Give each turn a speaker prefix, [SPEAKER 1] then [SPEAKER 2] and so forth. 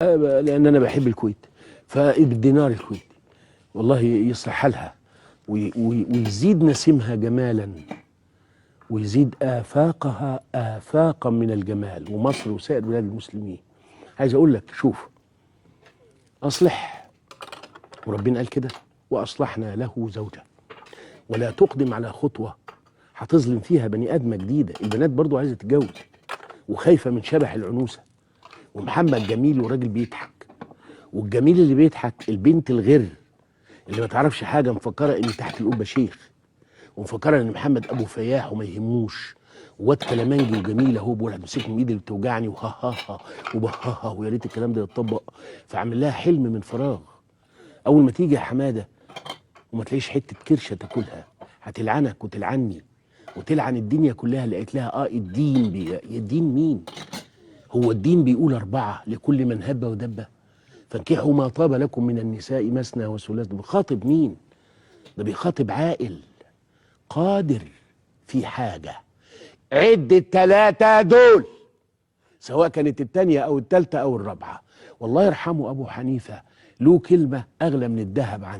[SPEAKER 1] لان انا بحب الكويت، فبالدينار الكويتي والله يصلح حالها ويزيد نسيمها جمالا، ويزيد آفاقها آفاقا من الجمال، ومصر وسائر بلاد المسلمين. عايز أقول لك شوف، أصلح، وربنا قال كده: وأصلحنا له زوجة. ولا تقدم على خطوة هتظلم فيها بني آدمة جديدة. البنات برضو عايزة تتجوز وخايفة من شبح العنوسة، ومحمد جميل وراجل بيضحك، والجميل اللي بيضحك البنت الغر اللي ما تعرفش حاجة مفكرة إن تحت القبة شيخ، ومفكره ان محمد ابو فياح وما يهموش، وواد كلامنجي وجميل اهو بقول همسكهم ايدي اللي بتوجعني وهاها وبهاها، ويا ريت الكلام ده يتطبق. فعمل لها حلم من فراغ. اول ما تيجي يا حماده وما تلاقيش حته كرشه تاكلها، هتلعنك وتلعني وتلعن الدنيا كلها. لقيت لها الدين الدين مين؟ هو الدين بيقول 4 لكل من هب ودب، فانكحوا ما طاب لكم من النساء مثنى وثلاث. بيخاطب مين؟ ده بيخاطب عاقل قادر في حاجة. عد ال3 دول، سواء كانت التانية أو التالتة أو الرابعة. والله يرحمه أبو حنيفة له كلمة أغلى من الذهب عندي: